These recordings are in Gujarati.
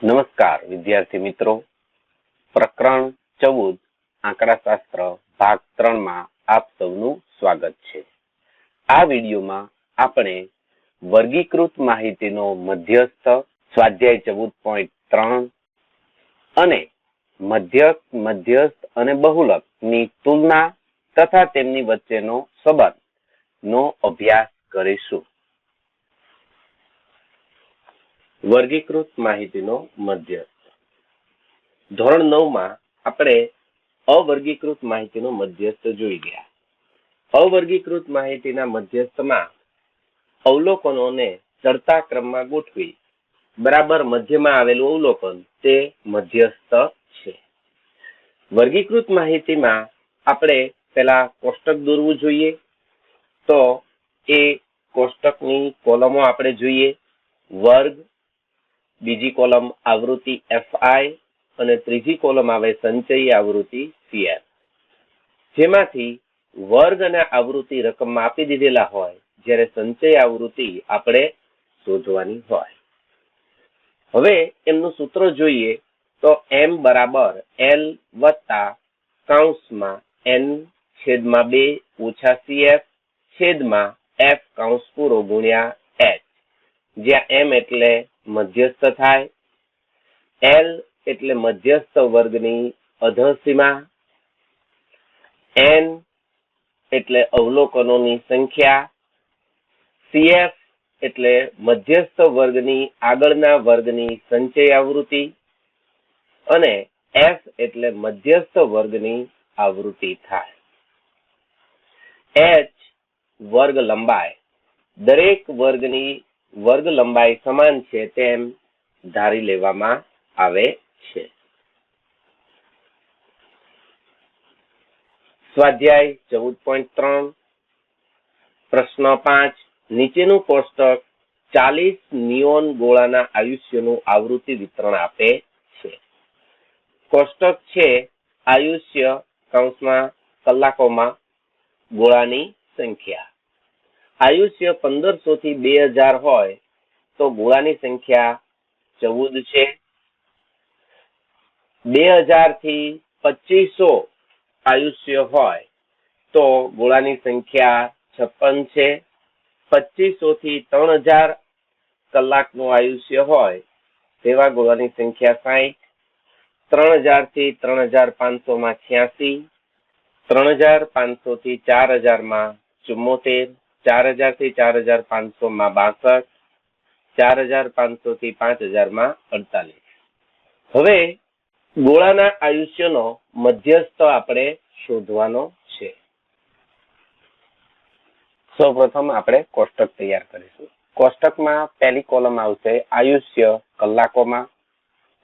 નમસ્કાર વિદ્યાર્થી મિત્રો, પ્રકરણ 14 આંકડાશાસ્ત્ર ભાગ 3 માં આપ સૌનું સ્વાગત છે. આ વિડીયોમાં આપણે વર્ગીકૃત માહિતીનો મધ્યસ્થ સ્વાધ્યાય 14.3 અને મધ્યસ્થ અને બહુલકની તુલના તથા તેમની વચ્ચેનો સંબંધનો અભ્યાસ કરીશું. વર્ગીકૃત માહિતીનો મધ્યસ્થ. ધોરણ 9 માં આપણે અવર્ગીકૃત માહિતીનો મધ્યસ્થ જોઈ ગયા. અવર્ગીકૃત માહિતીના મધ્યસ્થમાં અવલોકનોને ચડતા ક્રમમાં ગોઠવી બરાબર મધ્યમાં આવેલું અવલોકન તે મધ્યસ્થ છે. વર્ગીકૃત માહિતીમાં આપણે પહેલા કોષ્ટક દોરવું જોઈએ. તો એ કોષ્ટકની કોલમો આપણે જોઈએ. વર્ગ, બીજી કોલમ આવૃત્તિ FI અને ત્રીજી કોલમ આવે સંચયી આવૃત્તિ CF. જેમાંથી વર્ગ અને આવૃત્તિ રકમમાં આપી દીધેલા હોય, જ્યારે સંચય આવૃત્તિ આપણે શોધવાની હોય. હવે એમનું સૂત્ર જોઈએ તો M બરાબર L વત્તા કૌંસમાં N/2 ઓછા CF છેદમાં F કૌંસ પૂરો ગુણ્યા H, જ્યાં M એટલે મધ્યસ્થ થાય, L એટલે મધ્યસ્થ વર્ગની અધઃસીમા, N એટલે અવલોકનોની સંખ્યા, CF એટલે મધ્યસ્થ વર્ગની આગળના વર્ગની સંચય આવૃત્તિ અને F એટલે મધ્યસ્થ વર્ગની આવૃત્તિ થાય. H વર્ગ લંબાઈ. દરેક વર્ગની વર્ગ લંબાઈ સમાન છે તેમ ધારી લેવામાં આવે છે. સ્વાધ્યાય 14.3 પ્રશ્ન 5. નીચેનું કોષ્ટક 40 નિયોન ગોળાના આયુષ્યનું આવૃત્તિ વિતરણ આપે છે. કોષ્ટક છે આયુષ્ય કૌંસમાં કલાકોમાં ગોળાની સંખ્યા. આયુષ્ય 1500 થી 2000 હોય તો ગોળાની સંખ્યા 14 છે. 2000 થી 2500 આયુષ્ય હોય તો ગોળાની સંખ્યા 56 છે. 2500 થી 3000 કલાકનું આયુષ્ય હોય તેવા ગોળાની સંખ્યા 60. 3000 થી 3500 માં 86, 3500 થી 4000 માં 74, 4000 થી 4500 માં 62, 4500 થી 5000 માં 48. હવે ગોળાના આયુષ્યનો મધ્યસ્થ આપણે શોધવાનો છે. સૌપ્રથમ આપણે કોષ્ટક તૈયાર કરીશું. કોષ્ટકમાં પહેલી કોલમ આવશે આયુષ્ય કલાકોમાં,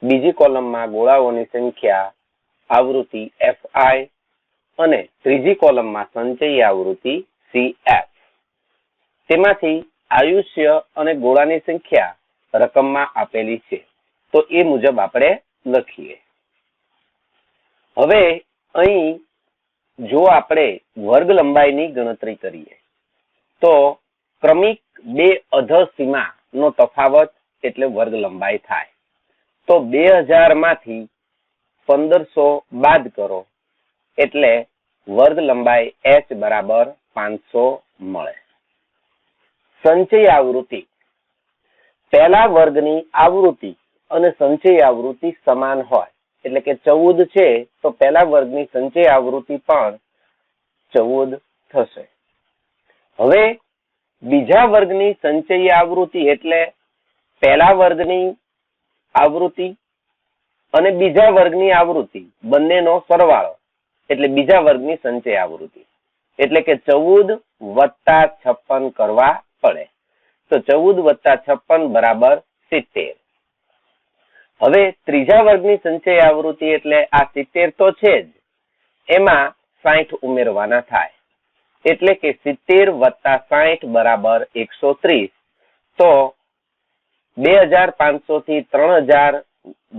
બીજી કોલમમાં ગોળાઓની સંખ્યા આવૃત્તિ FI અને ત્રીજી કોલમમાં સંચયી આવૃત્તિ CF. તેમાંથી આયુષ્ય અને ગોળાની સંખ્યા રકમમાં આપેલી છે તો એ મુજબ આપણે લખીએ. હવે અહીં જો આપણે વર્ગ લંબાઈની ગણતરી કરીએ તો ક્રમિક બે અધઃસીમા નો તફાવત એટલે વર્ગ લંબાઈ થાય. તો 2000 માંથી 1500 બાદ કરો એટલે વર્ગ લંબાઈ H બરાબર 500 મળે. સંચય આવૃત્તિ. પહેલા વર્ગની આવૃત્તિ અને સંચય આવૃત્તિ સમાન હોય એટલે કે 14 છે તો પહેલા વર્ગની સંચય આવૃત્તિ પણ 14 થશે. હવે બીજા વર્ગની સંચય આવૃત્તિ એટલે પહેલા વર્ગની આવૃત્તિ અને બીજા વર્ગની આવૃત્તિ બંનેનો સરવાળો એટલે બીજા વર્ગની સંચય આવૃત્તિ, એટલે કે 14 વત્તા 56 કરવા પડે. તો 14 વત્તા 56 બરાબર 70. હવે ત્રીજા વર્ગની સંચય આવૃત્તિ એટલે આ 70 તો છે જ, એમાં 60 ઉમેરવાના થાય એટલે કે 70 વત્તા 60 બરાબર 130. તો 2500 થી 3000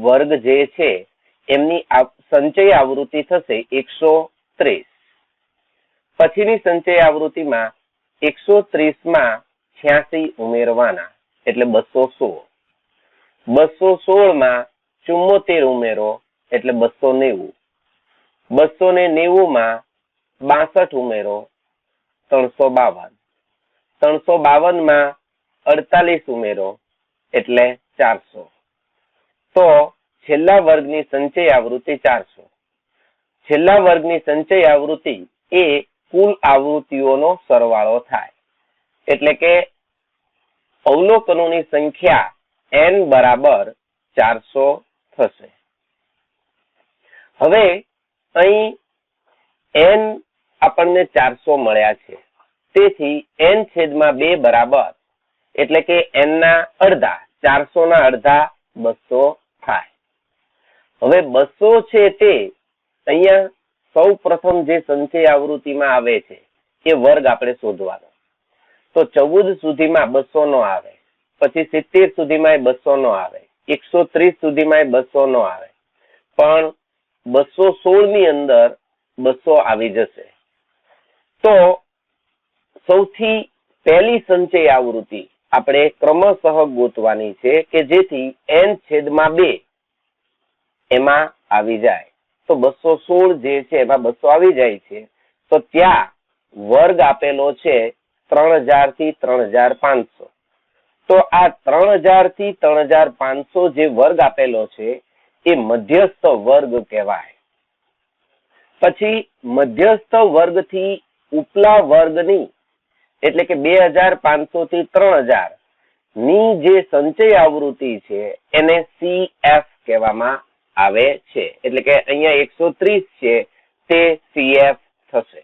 વર્ગ જે છે એમની સંચય આવૃત્તિ થશે 130. પછીની સંચય આવૃત્તિમાં 130 માં 86 ઉમેરવાના એટલે 216. 216 માં 74 ઉમેરો એટલે 290. 290 માં 62 ઉમેરો 352. 352 માં 48 ઉમેરો એટલે 400. તો છેલ્લા વર્ગની સંચય આવૃત્તિ 400. છેલ્લા વર્ગની સંચય આવૃત્તિ એ કુલ આવૃત્તિઓનો સરવાળો થાય. એટલે કે અવલોકનોની સંખ્યા n બરાબર 400 થશે. હવે અહીં n આપણને 400 મળ્યા છે. તેથી n છેદમાં 2 બરાબર એટલે કે n ના અડધા, 400 ના અડધા 200 થાય. હવે 200 છે તે અહીંયા સૌ પ્રથમ જે સંચય આવૃત્તિમાં આવે છે એ વર્ગ આપણે શોધવાનો. તો 14 સુધીમાં 200 નો આવે, પછી 70 સુધીમાં 200 નો આવે, 130 સુધીમાં 200 નો આવે, પણ 216 ની અંદર 200 આવી જશે. તો સૌથી પહેલી સંચય આવૃત્તિ આપણે ક્રમશઃ ગોતવાની છે કે જેથી n છેદમાં 2 એમાં આવી જાય. તો 216 જે છે એમાં 200 આવી જાય છે. તો ત્યાં વર્ગ આપેલો છે 3000 થી 3500. તો આ 3000 થી 3500 જે વર્ગ આપેલો છે એ મધ્યસ્થ વર્ગ કહેવાય. પછી મધ્યસ્થ વર્ગથી ઉપલા વર્ગની એટલે કે 2500 થી 3000 ની જે સંચય આવૃત્તિ છે એને CF કહેવામાં આવે છે. એટલે કે અહીંયા 130 છે તે CF થશે.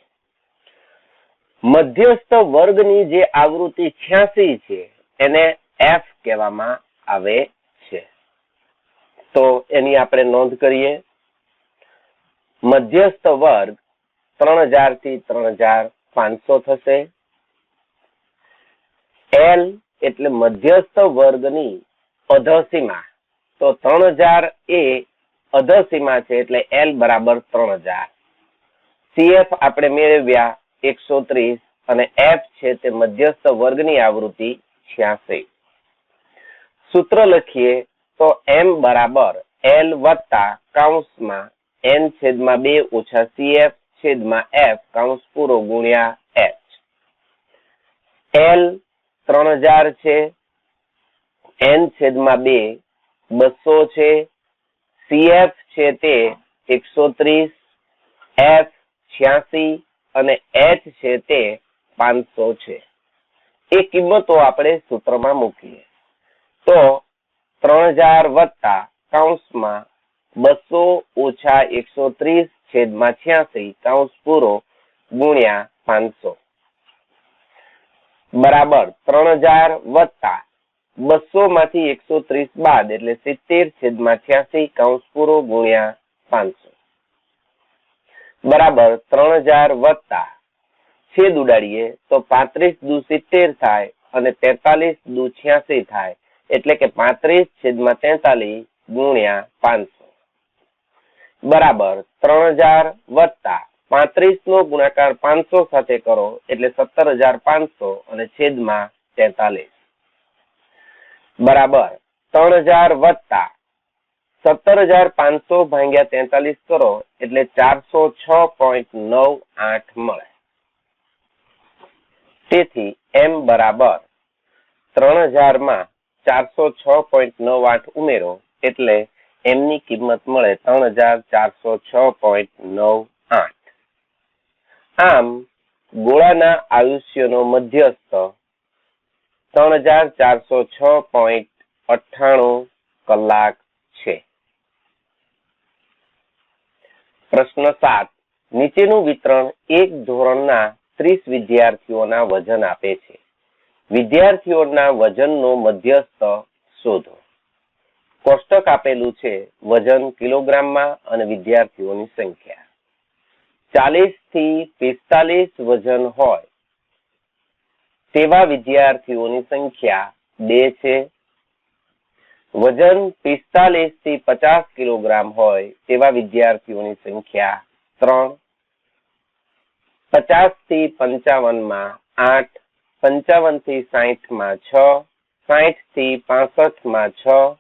મધ્યસ્થ વર્ગની જે આવૃત્તિ 86 છે એને F કહેવામાં આવે છે. તો એની આપણે નોંધ કરીએ. મધ્યસ્થ વર્ગ 3000 થી 3500 થશે. L એટલે મધ્યસ્થ વર્ગની અધસીમા. તો 3000 એ અધસીમા છે એટલે L બરાબર 3000. CF આપણે મેળવ્યા 130 અને F છે તે મધ્યસ્થ વર્ગની આવૃત્તિ 86. સૂત્ર લખીએ તો M બરાબર L વત્તા કૌંસમાં n છેદમાં 2 ઓછા CF છેદમાં F કૌંસ પૂરો ગુણ્યા H. L 3000 છે, n છેદમાં 2 200 છે, CF છે તે 130, F 86 અને H છે તે 500 છે. એ કિંમતો આપણે સૂત્રમાં મૂકીએ તો 3000 વત્તા કૌંસમાં 200 ઓછા 130 છેદમાં 86 કૌંસ પૂરો ગુણ્યા 500 બરાબર 3000 વત્તા 200 માંથી 130 બાદ એટલે 70 છેદમાં 86 કૌંસ પૂરો ગુણ્યા 500 બરાબર 3000 વત્તા છેદ ઉડાડીએ તો 35 દુ 70 થાય અને 43 દુ 86 થાય એટલે કે 35 છેદમાં 43 ગુણ્યા 500 બરાબર 3000 વત્તા 35 નો ગુણાકાર 500 સાથે કરો એટલે 17500 અને છેદમાં 43 બરાબર 3000 વત્તા 17500 ભાગ્યા 43 કરો એટલે 406.98 મળે. તેથી M બરાબર 3000 માં 406.98 ઉમેરો એટલે M ની કિંમત મળે 3406.98. આમ ગોળાના આયુષ્યનો મધ્યસ્થ 3406.98 કલાક છે. પ્રશ્ન 7. નીચેનું વિતરણ એક ધોરણના 30 વિદ્યાર્થીઓના વજન આપે છે. વિદ્યાર્થીઓના વજનનો મધ્યસ્થ શોધો. કોષ્ટક આપેલું છે વજન કિલોગ્રામમાં અને વિદ્યાર્થીઓની સંખ્યા. 40 થી 45 વજન હોય તેવા વિદ્યાર્થીઓની સંખ્યા 2 છે. વજન 45 થી 50 કિલોગ્રામ હોય તેવા વિદ્યાર્થીઓની સંખ્યા 3. 50 થી 55 માં 8, 55 થી 60 માં 6, 60 થી 65 માં 6,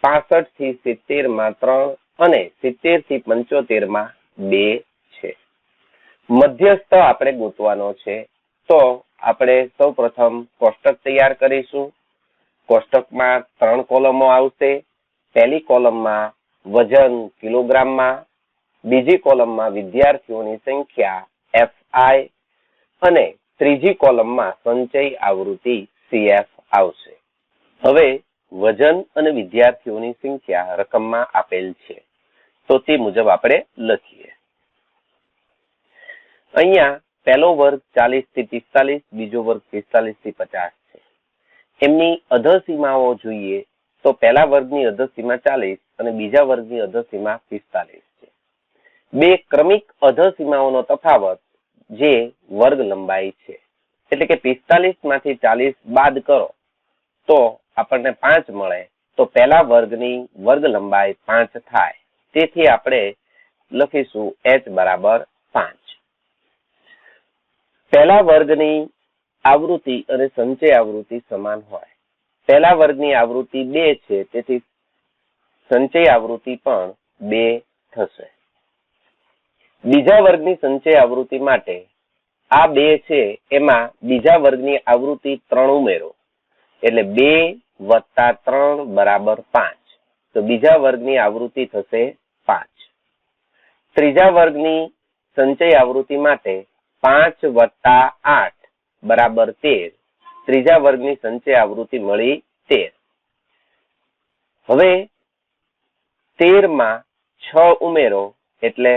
65 થી 70 માં 3 અને 70 થી 75 માં 2 છે. મધ્યસ્થ આપણે ગોતવાનો છે. તો આપણે સૌપ્રથમ કોષ્ટક તૈયાર કરીશું. કોષ્ટકમાં 3 કોલમો આવશે. પહેલી કોલમમાં વજન કિલોગ્રામમાં, બીજી કોલમમાં વિદ્યાર્થીઓની સંખ્યા FI અને ત્રીજી કોલમમાં સંચય આવૃત્તિ CF આવશે. હવે વજન અને વિદ્યાર્થીઓની સંખ્યા રકમમાં આપેલ છે, તો તે મુજબ આપણે લખીએ. અહીંયા પહેલો વર્ગ 40 થી 45, બીજો વર્ગ 45 થી 50 છે. એમની અધસીમાઓ જોઈએ તો પહેલા વર્ગની અધસીમા 40 અને બીજા વર્ગની અધસીમા 45 છે. બે ક્રમિક અધસીમાઓનો તફાવત જે વર્ગ લંબાઈ છે. એટલે કે 45 માંથી 40 બાદ કરો તો આપણને 5 મળે, તો પહેલા વર્ગની વર્ગ લંબાઈ 5 થાય. તેથી આપણે લખીશું h બરાબર 5. પહેલા વર્ગની આવૃત્તિ અને સંચય આવૃત્તિ સમાન હોય. પહેલા વર્ગની આવૃત્તિ 2 છે, તેથી સંચય આવૃત્તિ પણ 2 થશે. બીજા વર્ગની સંચય આવૃત્તિ માટે આ 2 છે, એમાં બીજા વર્ગની આવૃત્તિ 3 ઉમેરો એટલે 2 + 3 બરાબર 5. તો બીજા વર્ગની આવૃત્તિ થશે 5. ત્રીજા વર્ગની સંચય આવૃત્તિ માટે 5 + 8 બરાબર 13. ત્રીજા વર્ગની સંચય આવૃત્તિ મળી 13. હવે 13 માં 6 ઉમેરો એટલે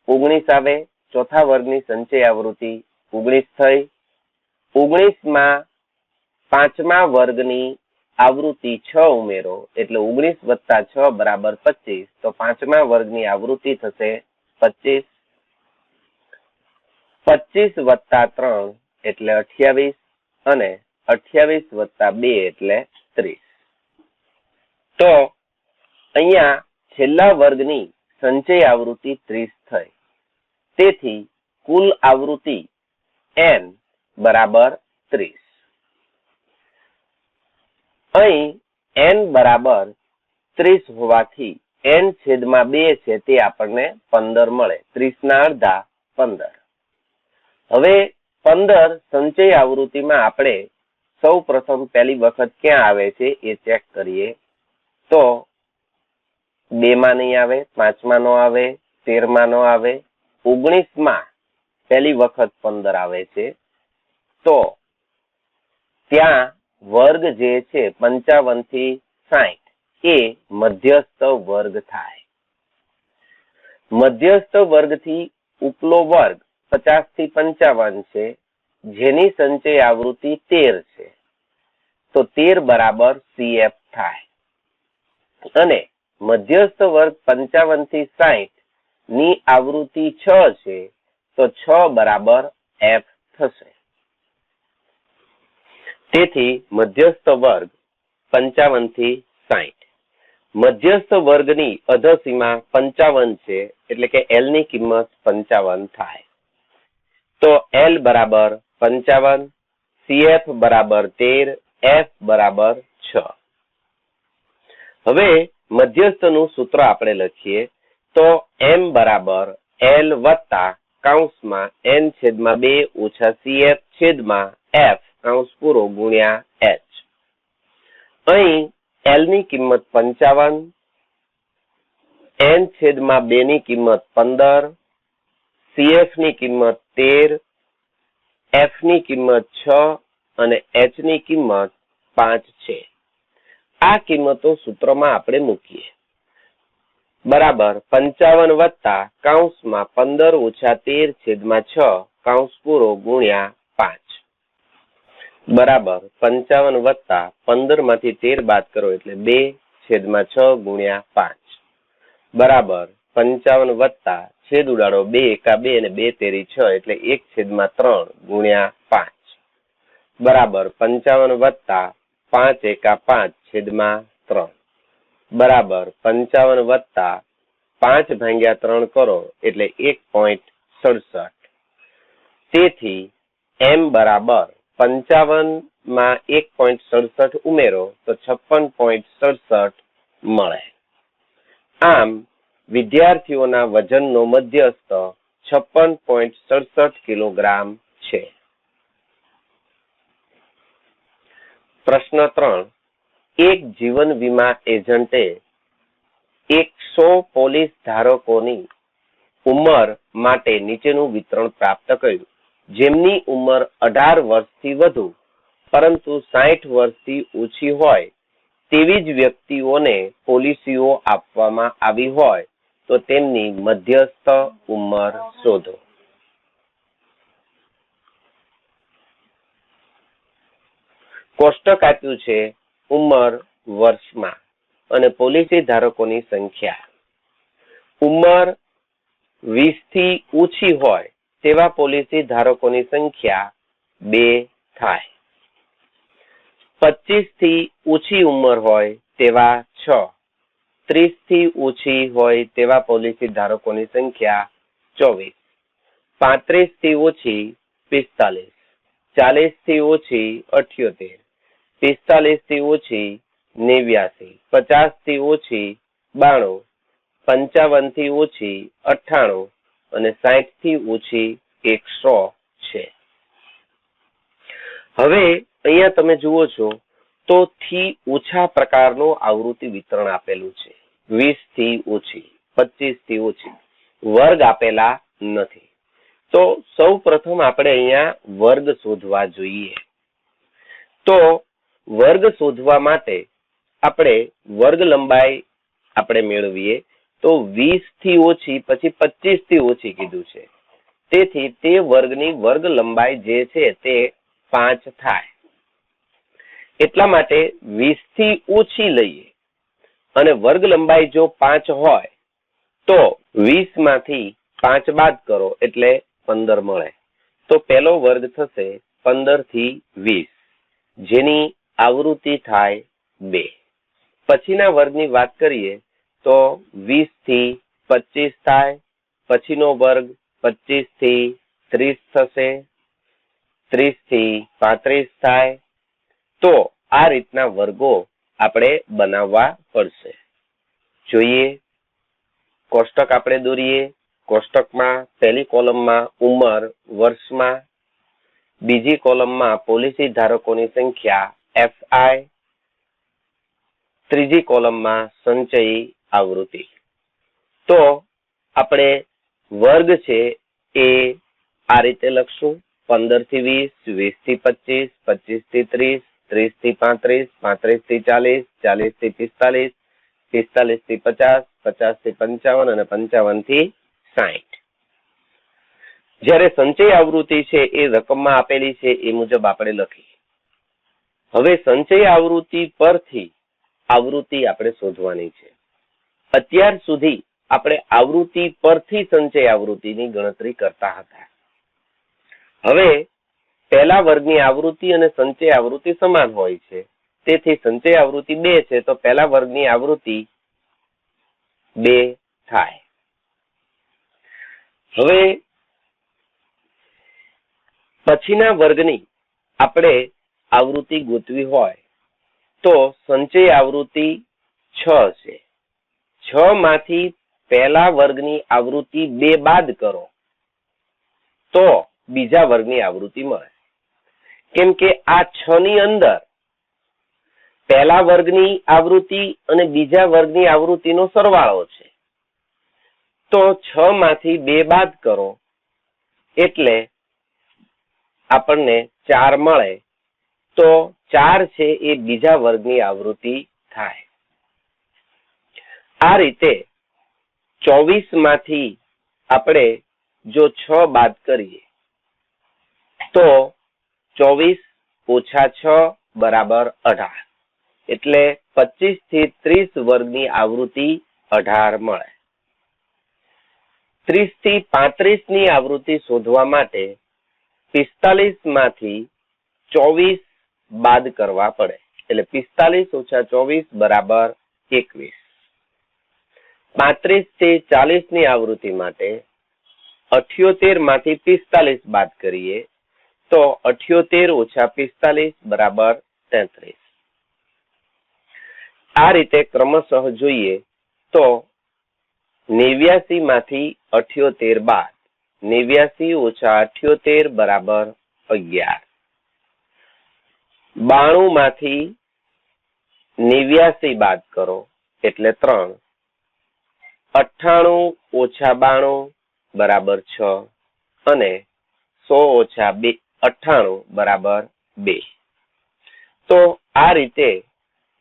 19 આવે. ચોથા વર્ગની સંચય આવૃત્તિ 19 થઈ. 19 માં પાંચમા વર્ગની આવૃત્તિ 6 ઉમેરો એટલે 19 + 6 બરાબર 25. તો પાંચમા વર્ગની આવૃત્તિ થશે 25. 25 + 3 એટલે 28 અને 28 + 2 એટલે 30. તો અહીંયા છેલ્લા વર્ગની સંચય આવૃત્તિ 30 થઈ. તેથી કુલ આવૃત્તિ n બરાબર 30. અહીં n બરાબર 30 હોવાથી n/2 છે તે આપણને 15 મળે. 30 ના અડધા 15. હવે 15 સંચય આવૃત્તિમાં આપણે સૌ પ્રથમ પહેલી વખત ક્યાં આવે છે એ ચેક કરીએ. તો 2 માં નહીં આવે, 5 માં નો આવે, 13 માં નો આવે, 19 માં પહેલી વખત 15 આવે છે. તો ત્યાં વર્ગ જે છે 55 થી 60 એ મધ્યસ્થ વર્ગ થાય. મધ્યસ્થ વર્ગથી ઉપલો વર્ગ 50 થી 55 છે, જેની સંચય આવૃત્તિ 13 છે. તો 13 બરાબર CF થાય. અને મધ્યસ્થ વર્ગ 55 થી 60 ની આવૃત્તિ 6 છે, તો 6 બરાબર F થશે. તેથી મધ્યસ્થ વર્ગ 55 થી 60. મધ્યસ્થ વર્ગની અધસીમા 55 છે, એટલે કે L ની કિંમત 55 થાય. તો L બરાબર 55, CF બરાબર 13, F બરાબર 6. હવે મધ્યસ્થનું સૂત્ર આપણે લખીએ. તો M બરાબર L વત્તા કૌંસમાં n/2 ઓછા CF છેદમાં F કૌંસ પૂરો ગુણ્યા H. અહીં L ની કિંમત 55, n/2 ની કિંમત 15, CF ની કિંમત 13, F ની કિંમત 6 અને H ની કિંમત 5 છે. આ કિંમતો સૂત્રમાં આપણે મૂકીએ. બરાબર 55 વત્તા કૌંસમાં 15 ઓછા 13 છેદમાં 6 કૌંસ પૂરો ગુણ્યા 5 બરાબર 55 વત્તા 15 માંથી 13 બાદ કરો એટલે 2 છેદમાં 6 ગુણ્યા 5 બરાબર 55 વત્તા છેદ ઉડાડો 2 એકા 2 અને 2 તેરી 6 એટલે 1/3 ગુણ્યા 5 બરાબર 55 વત્તા 5 એકા 5 છેદમાં 3 બરાબર 55 વત્તા 5/3 કરો એટલે 1.67. તેથી M બરાબર 55 માં 1.67 ઉમેરો તો 56.67 મળે. આમ વિદ્યાર્થીઓના વજનનો મધ્યસ્થ 56.67 કિલોગ્રામ છે. પ્રશ્ન 3. એક જીવન વીમા એજન્ટે 100 પોલીસ ધારકોની ઉંમર માટે નીચેનું વિતરણ પ્રાપ્ત કર્યું. જેમની ઉંમર 18 વર્ષથી વધુ પરંતુ 60 વર્ષથી ઓછી હોય તેવી જ વ્યક્તિઓને પોલિસીઓ આપવામાં આવી હોય તો તેમની મધ્યસ્થ ઉંમર શોધો. કોષ્ટક આપ્યું છે ઉંમર વર્ષમાં અને પોલિસી ધારકોની સંખ્યા. ઉંમર 20 થી ઓછી હોય તેવા પોલિસી ધારકોની સંખ્યા 2 થાય. 25 થી ઓછી ઉંમર હોય તેવા 6. 30 થી ઓછી હોય તેવા પોલિસી ધારકોની સંખ્યા 24. 35 થી ઓછી 45. 40 થી ઓછી 78. 45 થી ઓછી 89. 50 થી ઓછી 92. 55 થી ઓછી 98 અને 60 થી ઓછી 100 છે. હવે અહીંયા તમે જુઓ છો તો થી ઓછા પ્રકારનું આવૃત્તિ વિતરણ આપેલું છે. 20 થી ઓછી, 25 થી ઓછી, વર્ગ આપેલા નથી. તો સૌ પ્રથમ આપણે અહીંયા વર્ગ શોધવા જોઈએ. તો વર્ગ શોધવા માટે આપણે વર્ગ લંબાઈ આપણે મેળવીએ તો 20 થી ઓછી પછી 25 થી ઓછી કીધું છે. તેથી તે વર્ગની વર્ગ લંબાઈ જે છે તે 5 થાય. એટલા માટે 20 થી ઓછી લઈએ અને વર્ગ લંબાઈ જો 5 હોય તો 20 માંથી 5 બાદ કરો એટલે 15 મળે. તો પહેલો વર્ગ થશે 15 થી 20 જેની આવૃત્તિ થાય 2. પછીના વર્ગની વાત કરીએ તો 20 થી 25 થાય. પછીનો વર્ગ 25 થી 30 થશે. 30 થી 35 થાય. તો આ રીતના વર્ગો આપણે બનાવવા પડશે. જોઈએ કોષ્ટક આપણે દોરીએ. કોષ્ટકમાં પહેલી કોલમમાં ઉંમર વર્ષમાં, બીજી કોલમમાં પોલિસી ધારકોની સંખ્યા FI, ત્રીજી કોલમમાં સંચયી આવૃત્તિ. તો આપણે વર્ગ છે એ આ રીતે લખશું. 15 થી 20, 20 થી 25, 25 થી 30, 30 થી 35, 35 થી 40, 40 થી 45, 45 થી 50, 50 થી 55 અને 55 થી 60. જ્યારે સંચય આવૃત્તિ છે એ રકમમાં આપેલી છે એ મુજબ આપણે લખીએ. હવે સંચય આવૃત્તિ પરથી આવૃત્તિ આપણે શોધવાની છે. અત્યાર સુધી આપણે આવૃત્તિ પરથી સંચય આવૃત્તિની ગણતરી કરતા હતા. હવે પહેલા વર્ગની આવૃત્તિ અને સંચય આવૃત્તિ સમાન હોય છે. તેથી સંચય આવૃત્તિ 2 છે તો પહેલા વર્ગની આવૃત્તિ 2 થાય. હવે પછીના વર્ગની આપણે આવૃત્તિ ગોતવી હોય તો સંચય આવૃત્તિ 6 છે. 6 માંથી પહેલા વર્ગની આવૃત્તિ 2 બાદ કરો તો બીજા વર્ગની આવૃત્તિ મળે. કેમ કે આ 6 ની અંદર પહેલા વર્ગની આવૃત્તિ અને બીજા વર્ગની આવૃત્તિનો સરવાળો છે. તો 6 માંથી 2 બાદ કરો એટલે આપણને 4 મળે. તો 4 છે એ બીજા વર્ગની આવૃત્તિ થાય. આ રીતે 24 માંથી આપણે જો 6 બાદ કરીએ તો 24 ઓછા 6 બરાબર 18. એટલે 25 થી 30 વર્ગની આવૃત્તિ 18 મળે. 30 થી 35 ની આવૃત્તિ શોધવા માટે 45 માંથી 24 બાદ કરવા પડે. એટલે 45 ઓછા 24 બરાબર 21. 35 થી 40 ની આવૃત્તિ માટે 78 માંથી 45 બાદ કરીએ તો 78 ઓછા 45 બરાબર 33. આ રીતે ક્રમશઃ જોઈએ તો 89 માંથી 78 બાદ 89 ઓછા 78 બરાબર 11. 92 માંથી 89 બાદ કરો એટલે 3. 98 ઓછા 92 બરાબર 6 અને 100 ઓછા 98 બરાબર 2. તો આ રીતે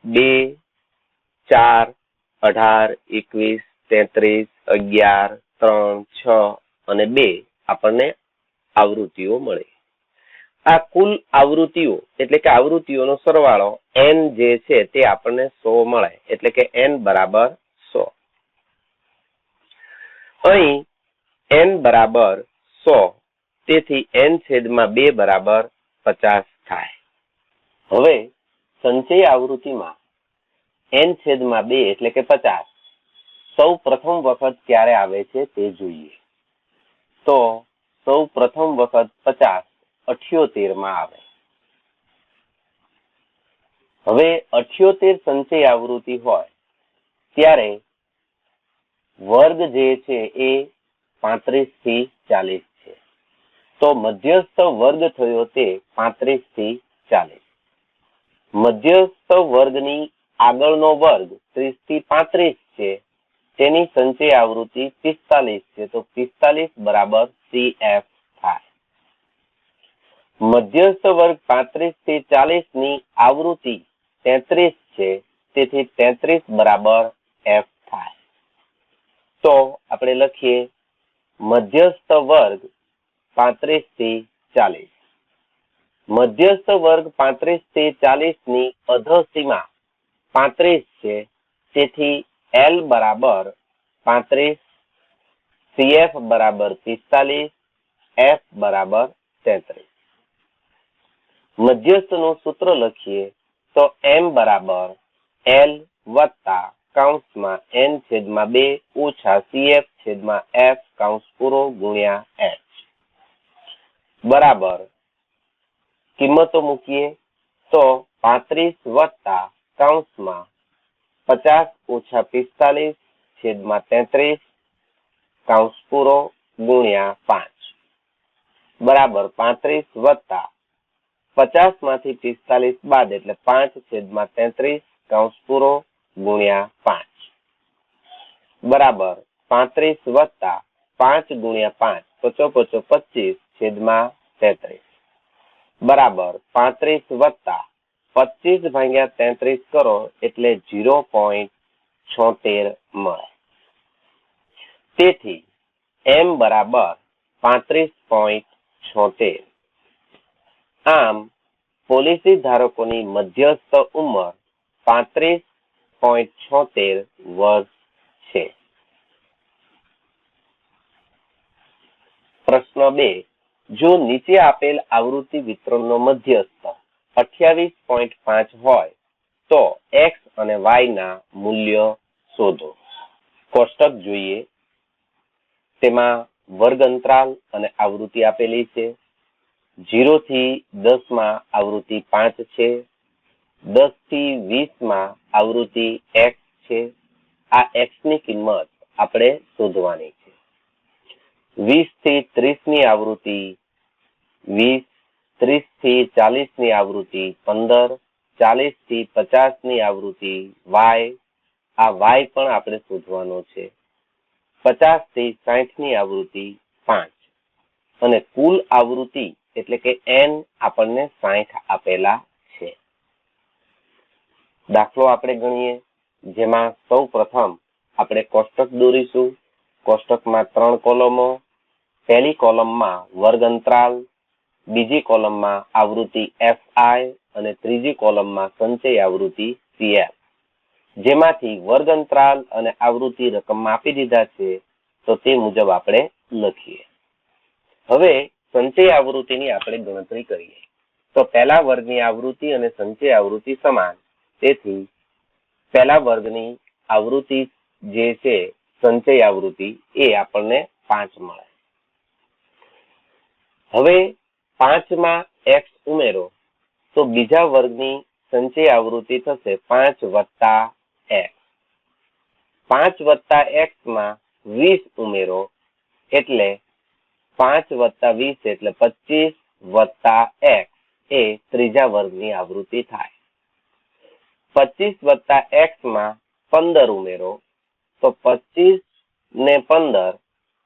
2, 4, 18, 21, 33, 11, 3, 6 અને 2 આપણને આવૃત્તિઓ મળે. આ કુલ આવૃત્તિઓ એટલે કે આવૃત્તિઓનો સરવાળો n જે છે તે આપણને 100 મળે એટલે કે n બરાબર 100. અહીં n બરાબર 100 તેથી n/2 બરાબર 50 થાય. હવે સંચય આવૃત્તિમાં n/2 એટલે કે 50 સૌ પ્રથમ વખત ક્યારે આવે છે તે જોઈએ. તો સૌ પ્રથમ વખત 50 78 માં આવે. હવે 78 સંચય આવૃત્તિ હોય ત્યારે વર્ગ જે છે એ 35 થી 40 છે. તો મધ્યસ્થ વર્ગ થયો તે 35 થી 40. મધ્યસ્થ વર્ગની આગળનો વર્ગ 30 થી 35 છે તેની સંચય આવૃત્તિ 45 છે. તો 45 બરાબર CF થાય. મધ્યસ્થ વર્ગ 35 થી 40 ની આવૃત્તિ 33 છે તેથી 33 બરાબર F થાય. તો આપણે લખીએ મધ્યસ્થ વર્ગ 35 થી 40. મધ્યસ્થ વર્ગ 35 થી 40 ની અધસીમા 35 છે તેથી L બરાબર 35, CF બરાબર 45, F બરાબર 33. મધ્યસ્થનું સૂત્ર લખીએ તો M બરાબર L વત્તા કૌંસમાં n/2 ઓછા CF/F કૌંસ પૂરો ગુણ્યા H બરાબર કિંમતો મૂકીએ તો 35 વત્તા કૌંસમાં 50 ઓછા 45/33 કૌંસ પૂરો ગુણ્યા 5 બરાબર 35 વત્તા 50 માંથી 45 બાદ એટલે 5/33 કૌંસ પૂરો ગુણ્યા 5 બરાબર 35 વત્તા 5 ગુણ્યા 5 પચો 25/33 બરાબર 35 વત્તા 25/33 કરો એટલે 0.76 મળે. તેથી M બરાબર 35.76. આમ પોલિસી ધારકોની મધ્યસ્થ ઉંમર 35.76 વર્ષ છે. પ્રશ્ન 2. જો નીચે આપેલ આવૃત્તિ વિતરણનો મધ્યસ્થ 28.5 હોય તો x અને y ના મૂલ્ય શોધો. કોષ્ટક જોઈએ. તેમાં વર્ગ અંતરાલ અને આવૃત્તિ આપેલી છે. 0 થી 10 માં આવૃત્તિ 5 છે. 10 થી 20 માં આવૃત્તિ x છે. આ x ની કિંમત આપણે શોધવાની છે. 20 થી 30 ની આવૃત્તિ 20, 30 થી 40 ની આવૃત્તિ 15, 40 થી 50 ની આવૃત્તિ y. આ y પણ આપણે શોધવાનો છે. 50 થી 60 ની આવૃત્તિ 5 અને કુલ આવૃત્તિ એટલે કે n આપણને 60 આપેલા છે. દાખલો આપણે ગણીએ જેમાં સૌ પ્રથમ આપણે કોષ્ટક દોરીશું. કોષ્ટકમાં 3 કોલમો. પહેલી કોલમમાં વર્ગ અંતરાલ, બીજી કોલમમાં આવૃત્તિ FI અને ત્રીજી કોલમમાં સંચય આવૃત્તિ CF. જેમાંથી વર્ગ અંતરાલ અને આવૃત્તિ રકમ આપી દીધા છે તો તે મુજબ આપણે લખીએ. હવે સંચય આવૃત્તિની આપણે ગણતરી કરીએ. તો પહેલા વર્ગની આવૃત્તિ અને સંચય આવૃત્તિ સમાન. તેથી પહેલા વર્ગની આવૃત્તિ જે છે સંચય આવૃત્તિ એ આપણને 5 મળે. હવે 5 માં x ઉમેરો તો બીજા વર્ગની સંચય આવૃત્તિ થશે 5 વત્તા x. 5 વત્તા x માં 20 ઉમેરો એટલે 5 વત્તા 20 એટલે 25 વત્તા x એ ત્રીજા વર્ગની આવૃત્તિ થાય. 25 વત્તા x માં 15 ઉમેરો તો 25 ને 15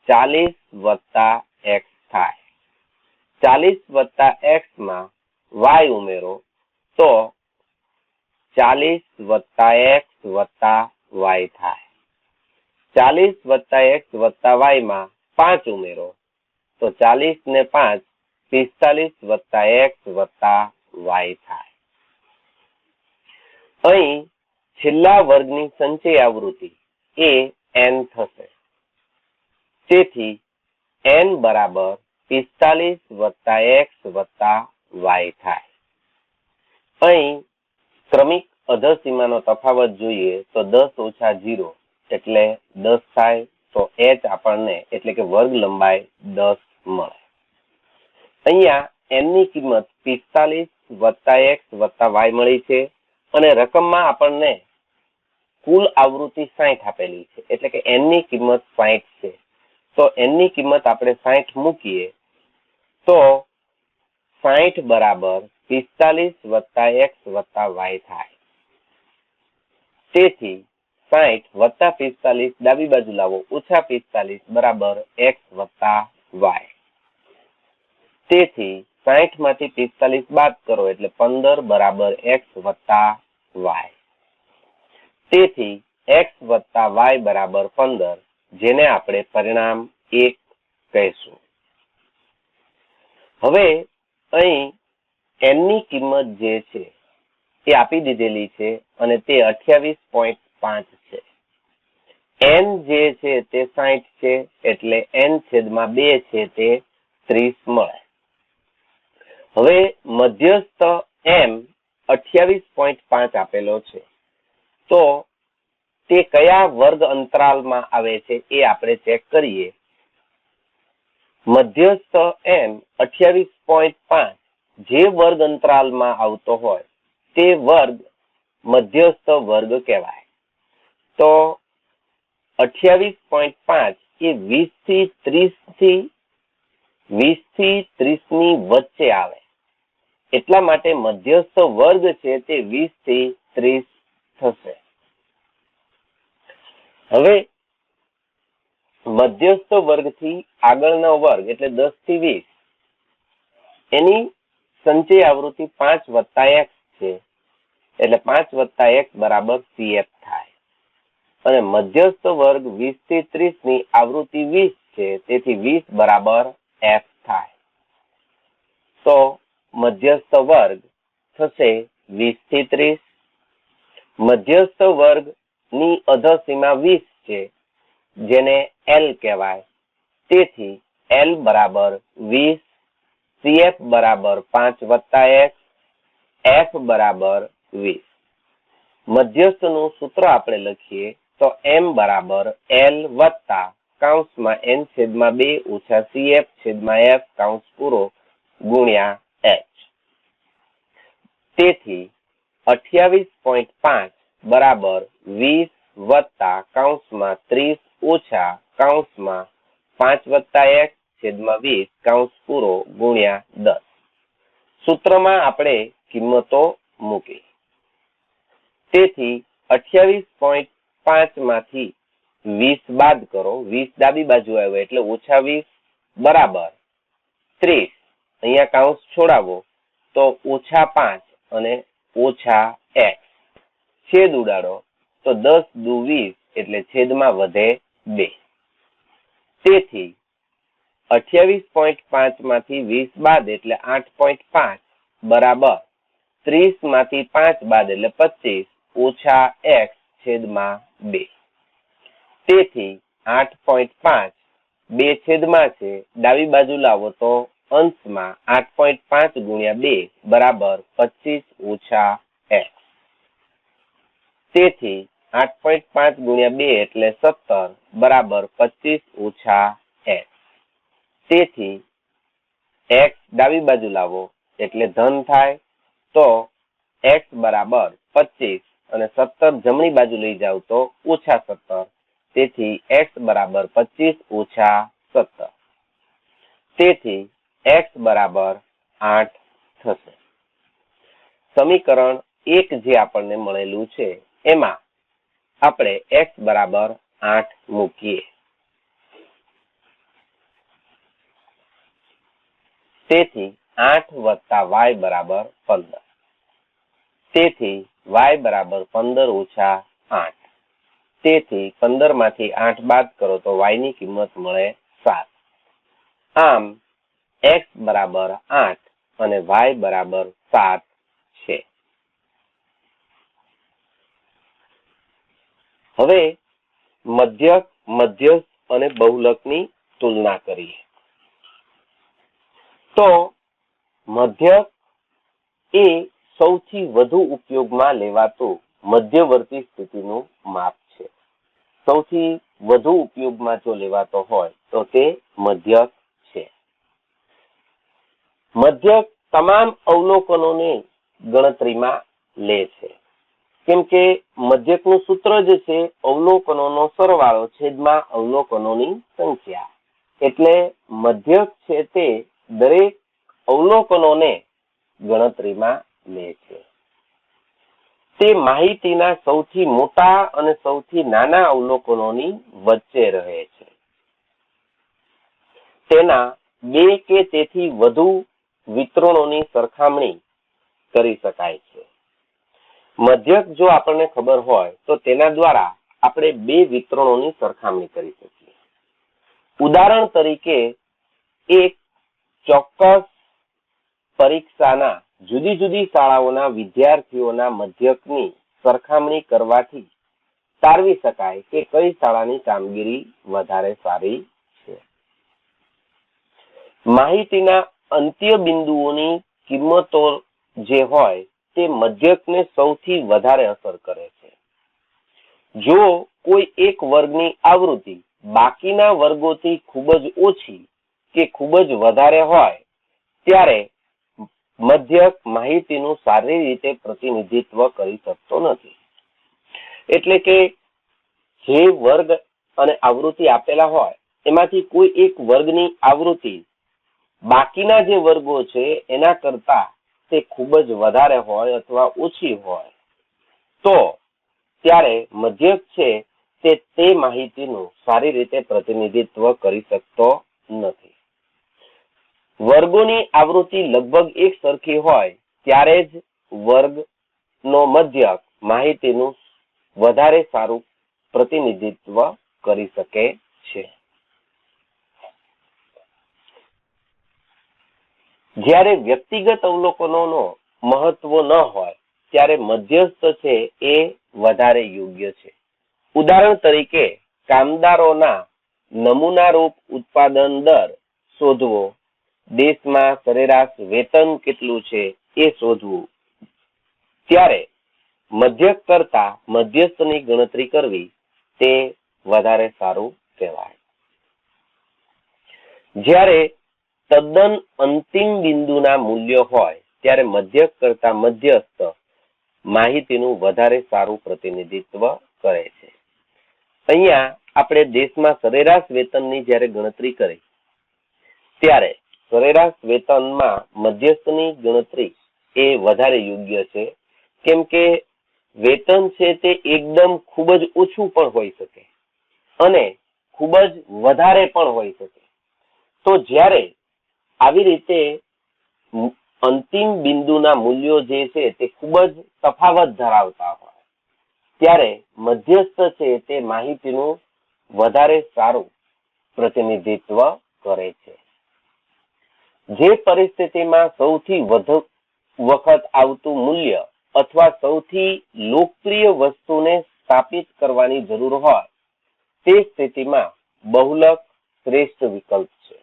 40 વત્તા x થાય. 40 વત્તા x માં y ઉમેરો તો 40 વત્તા x વત્તા y થાય. 40 વત્તા x વત્તા y માં 5 ઉમેરો તો 40 ને 5 45 વત્તા x વત્તા y થાય. અહીં છેલ્લા વર્ગની સંચય આવૃત્તિ એ n થશે. તેથી n બરાબર 45 વત્તા x વત્તા y થાય. અહીં ક્રમિક અધસીમાનો તફાવત જોઈએ તો 10 ઓછા 0 એટલે 10 થાય. તો h આપણને એટલે કે વર્ગ લંબાઈ 10 મળે. અહીંયા n ની કિંમત 45 વત્તા x વત્તા y મળી છે અને રકમમાં આપણને કુલ આવૃત્તિ 60 આપેલી છે એટલે કે n ની કિંમત 60 છે. તો n ની કિંમત આપણે 60 મૂકીએ તો 60 બરાબર 45 વત્તા x વત્તા y થાય. તેથી 60 વત્તા 45 ડાબી બાજુ લાવો ઓછા 45 બરાબર x વત્તા y. તેથી 60 માંથી 45 બાદ કરો એટલે 15 બરાબર x વત્તા y. તેથી x વત્તા y બરાબર 15 જેને આપણે પરિણામ 1 કહીશું. હવે અહીં n ની કિંમત જે છે એ આપી દીધેલી છે અને તે 28.5 છે. n જે છે તે 60 છે એટલે n છેદમાં 2 છે તે 30 મળે. હવે મધ્યસ્થ m 28.5 આપેલો છે તો તે કયા વર્ગ અંતરાલમાં આવે છે એ આપણે ચેક કરીએ. મધ્યસ્થ m 28.5 જે વર્ગ અંતરાલમાં આવતો હોય તે વર્ગ મધ્યસ્થ વર્ગ કહેવાય. તો 28.5 એ 20 થી 30 ની વચ્ચે આવે એટલા માટે મધ્યસ્થ વર્ગ છે તે 20 થી 30 થશે. હવે મધ્યસ્થ વર્ગથી આગળનો વર્ગ એટલે 10 થી 20 એની સંચય આવૃત્તિ 5 વત્તા x છે એટલે 5 વત્તા x બરાબર cf થાય. અને મધ્યસ્થ વર્ગ 20 થી 30 ની આવૃત્તિ 20 છે તેથી 20 બરાબર f થાય. તો મધ્યસ્થ વર્ગ થશે 20 થી 30. મધ્યસ્થ વર્ગ ની અધસીમા 20 છે જેને L કહેવાય. તેથી L બરાબર 20, CF બરાબર 5 વત્તા x, F બરાબર 20. મધ્યસ્થનું સૂત્ર આપણે લખીએ તો M બરાબર L વત્તા કૌંસમાં n છેદમાં 2 ઓછા CF છેદમાં F કૌંસ પૂરો ગુણ્યા h. તેથી 28.5 બરાબર 20 વત્તા કૌંસમાં 30 ઓછા કૌંસમાં 5 વત્તા x છેદમાં 20 કૌંસ પૂરો ગુણ્યા 10. સૂત્રમાં આપણે કિંમતો મૂકી. તેથી 28.5 માંથી 20 બાદ કરો. 20 ડાબી બાજુ આવ્યો એટલે ઓછા 20 બરાબર 30. અહીંયા કૌંસ છોડાવો તો ઓછા 5 અને ઓછા x. છેદ ઉડાડો તો 10 દુ 20 એટલે છેદમાં વધે 2. તેથી 28.5 માંથી 20 બાદ એટલે 8.5 બરાબર 30 માંથી 5 બાદ એટલે 25 ઓછા x છેદમાં 2. તેથી 8.5 2 છેદમાં છે ડાબી બાજુ લાવો તો અંશમાં 8.5 ગુણ્યા 2 બરાબર 25 ઓછા x. તેથી 8.5 ગુણ્યા 2 એટલે 17 બરાબર 25 ઓછા x. તેથી x ડાબી બાજુ લાવો એટલે ધન થાય તો x બરાબર 25 અને 17 જમણી બાજુ લઈ જાવ તો -17. તેથી x બરાબર 25 - 17. તેથી x બરાબર 8 થશે. સમીકરણ 1 જે આપણને મળેલું છે એમાં આપણે x બરાબર 8 મૂકીએ. તેથી 8 + y બરાબર 15. તેથી y બરાબર 15 - 8. તેથી 15 માંથી 8 બાદ કરો તો y ની કિંમત મળે 7. આમ x બરાબર 8 અને y બરાબર 7 છે. હવે મધ્યક, મધ્યસ્થ અને બહુલકની તુલના કરીએ. તો મધ્યક એ સૌથી વધુ ઉપયોગમાં લેવાતું મધ્યવર્તી સ્થિતિનું માપ છે. સૌથી વધુ ઉપયોગમાં જો લેવાતો હોય તો તે મધ્યક છે. મધ્યક તમામ અવલોકનોને ગણતરીમાં લે છે. કેમ કે મધ્યકનું સૂત્ર જે છે અવલોકનોનો સરવાળો છેદમાં અવલોકનોની સંખ્યા. એટલે મધ્યક છે તે દરેક અવલોકનોને ગણતરીમાં લે છે. તે માહિતીના સૌથી મોટા અને સૌથી નાના અવલોકનોની વચ્ચે રહે છે. તેના 2 કે તેથી વધુ વિતરણોની સરખામણી કરી શકાય છે. મધ્યક જો આપણને ખબર હોય તો તેના દ્વારા આપણે 2 વિતરણોની સરખામણી કરી શકીએ. ઉદાહરણ તરીકે એક ચોક્કસ પરીક્ષાના જુદી જુદી શાળાઓના વિદ્યાર્થીઓના મધ્યકની સરખામણી કરવાથી તારવી શકાય કે કઈ શાળાની કામગીરી વધારે સારી છે. માહિતીના અંત્ય બિંદુઓની કિંમતો જે હોય તે મધ્યકને સૌથી વધારે અસર કરે છે. જો કોઈ એક વર્ગની આવૃત્તિ બાકીના વર્ગોથી ખૂબ જ ઓછી કે ખૂબ જ વધારે હોય ત્યારે મધ્યક માહિતીનું સારી રીતે પ્રતિનિધિત્વ કરી શકતો નથી. એટલે કે જે વર્ગ અને આવૃત્તિ આપેલા હોય એમાંથી કોઈ એક વર્ગની આવૃત્તિ બાકીના જે વર્ગો છે એના કરતા તે ખૂબ જ વધારે હોય અથવા ઓછી હોય તો ત્યારે મધ્યક છે તે માહિતીનું સારી રીતે પ્રતિનિધિત્વ કરી શકતો નથી. વર્ગોની આવૃત્તિ લગભગ એક સરખી હોય ત્યારે જ વર્ગનો મધ્યક માહિતીનું વધારે સારું પ્રતિનિધિત્વ કરી શકે છે. જ્યારે વ્યક્તિગત અવલોકનોનો મહત્વ ન હોય ત્યારે મધ્યસ્થ છે એ વધારે યોગ્ય છે. ઉદાહરણ તરીકે કામદારોના નમૂનારૂપ ઉત્પાદન દર શોધવો, દેશમાં સરેરાશ વેતન કેટલું છે એ શોધવું, ત્યારે મધ્યક કરતા મધ્યસ્થની ગણતરી કરવી તે વધારે સારું કહેવાય. જ્યારે તદ્દન અંતિમ બિંદુના મૂલ્યો હોય ત્યારે મધ્યક કરતા મધ્યસ્થ માહિતીનું વધારે સારું પ્રતિનિધિત્વ કરે છે. અહીંયા આપણે દેશમાં સરેરાશ વેતનની જ્યારે ગણતરી કરી ત્યારે સરેરાશ વેતનમાં મધ્યસ્થની ગણતરી એ વધારે યોગ્ય છે. કેમ કે વેતન છે તે એકદમ ખૂબ જ ઓછું પણ હોઈ શકે અને ખૂબ જ વધારે પણ હોઈ શકે. તો જ્યારે આવી રીતે અંતિમ બિંદુના મૂલ્યો જે છે તે ખૂબ જ તફાવત ધરાવતા હોય ત્યારે મધ્યસ્થ છે તે માહિતીનું વધારે સારું પ્રતિનિધિત્વ કરે છે. જે પરિસ્થિતિમાં સૌથી વધુ વખત આવતું મૂલ્ય અથવા સૌથી લોકપ્રિય વસ્તુને સ્થાપિત કરવાની જરૂર હોય તે સ્થિતિમાં બહુલક શ્રેષ્ઠ વિકલ્પ છે.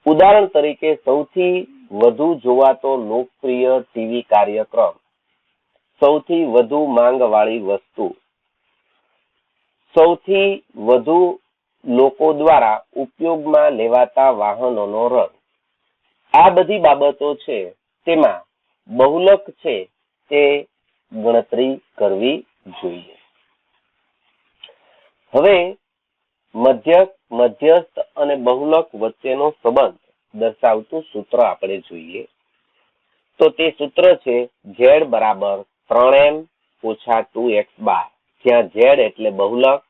ઉદાહરણ તરીકે સૌથી વધુ જોવાતો લોકપ્રિય ટીવી કાર્યક્રમ, સૌથી વધુ માંગવાળી વસ્તુ, સૌથી વધુ લોકો દ્વારા ઉપયોગમાં લેવાતા વાહનોનો રંગ, આ બધી બાબતો છે તેમાં બહુલક છે તે ગણતરી કરવી જોઈએ. હવે મધ્યક, મધ્યસ્થ અને બહુલક વચ્ચેનો સંબંધ દર્શાવતું સૂત્ર આપણે જોઈએ. તો તે સૂત્ર છે z બરાબર 3m ઓછા 2x બાર, જ્યાં z એટલે બહુલક,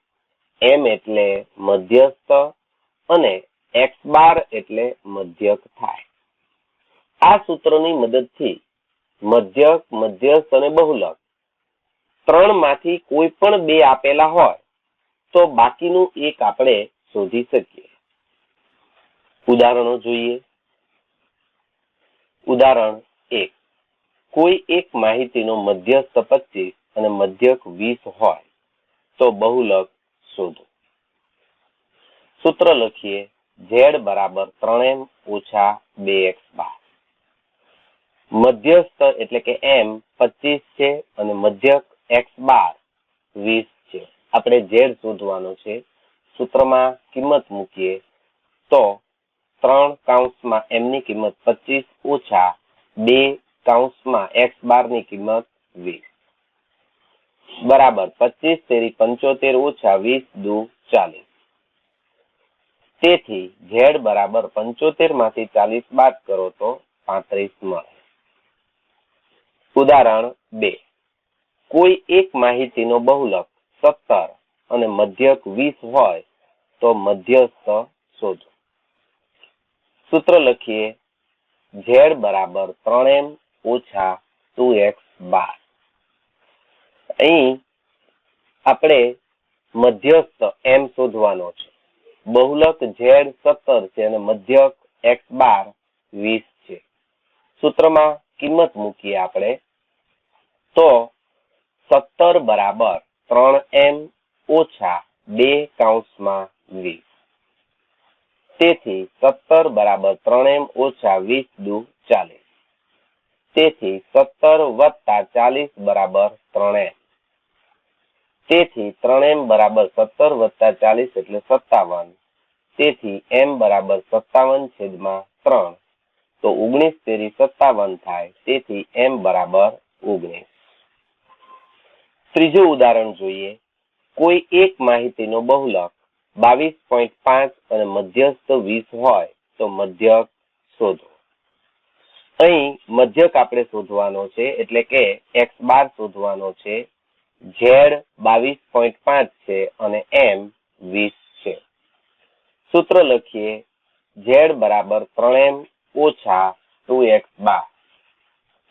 m એટલે મધ્યસ્થ અને x બાર એટલે મધ્યક થાય. આ સૂત્રની મદદથી મધ્યક, મધ્યસ્થ અને બહુલક ત્રણમાંથી કોઈ પણ બે આપેલા હોય તો બાકીનું એક આપણે શોધી શકીએ. ઉદાહરણો જોઈએ. ઉદાહરણ 1. કોઈ એક માહિતીનો મધ્યસ્થ 25 અને મધ્યક 20 હોય તો બહુલક શોધો. સૂત્ર લખીએ z બરાબર 3m ઓછા 2x બાર. મધ્યસ્થ એટલે કે m 25 છે અને મધ્યક x બાર 20 છે. આપણે z શોધવાનો છે. સૂત્રમાં કિંમત મૂકીએ તો 3 કૌંસમાં m ની કિંમત 25 ઓછા 2 કૌંસમાં x બાર ની કિંમત 20 બરાબર 25 તેરી 75 ઓછા 20 દુ 40. તેથી z બરાબર 75 માંથી 40 બાદ કરો તો 35 મળે. ઉદાહરણ 2. કોઈ એક માહિતીનો બહુલક 17 અને મધ્યક 20 હોય તો મધ્યસ્થ શોધો. સૂત્ર લખીએ z બરાબર 3m ઓછા 2x બાર. અહીં આપણે મધ્યસ્થ m શોધવાનો છે. બહુલક z 17 છે અને મધ્યક x બાર 20 છે. સૂત્રમાં કિંમત મૂકીએ આપણે તો 17 બરાબર 3m ઓછા 2 કૌંસમાં 20. તેથી 17 બરાબર 3m ઓછા 20 દુ 40. તેથી 17 વત્તા 40 બરાબર 3m. તેથી 3m બરાબર 17 વત્તા 40 એટલે 57. તેથી m બરાબર 57 છેદમાં 3 તો 19 તેરી 57 થાય. તેથી m બરાબર 19. ત્રીજું ઉદાહરણ જોઈએ. કોઈ એક માહિતીનો બહુલક 22.5 અને મધ્યસ્થ 20 હોય તો મધ્યક શોધો. અહીં મધ્યક આપણે શોધવાનો છે એટલે કે x બાર શોધવાનો છે. z 22.5 છે અને m 20 છે. સૂત્ર લખીએ z બરાબર 3m ઓછા 2x બાર.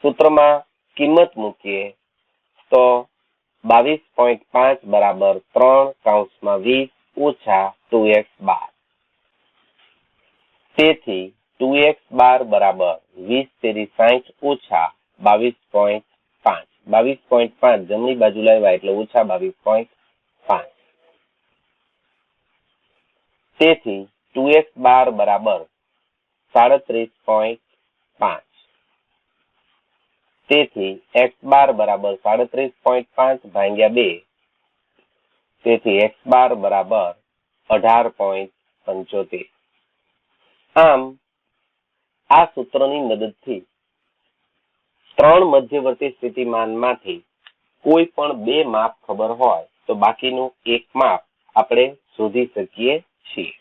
સૂત્રમાં કિંમત મૂકીએ તો 22.5 બરાબર 3 કૌંસમાં 20 ઓછા 2x બાર. તેથી 2x બાર બરાબર 20 તેરી 60 ઓછા 22.5. 22.5 જમણી બાજુ લાવ્યા એટલે ઓછા 22.5. તેથી 2x બાર બરાબર 37.5. તેથી x બાર બરાબર 37.5 ભાગ્યા 2. તેથી x બાર બરાબર 18.75. આમ આ સૂત્રની મદદથી ત્રણ મધ્યવર્તી સ્થિતિમાનમાંથી કોઈ પણ બે માપ ખબર હોય તો બાકીનું એક માપ આપણે શોધી શકીએ છીએ.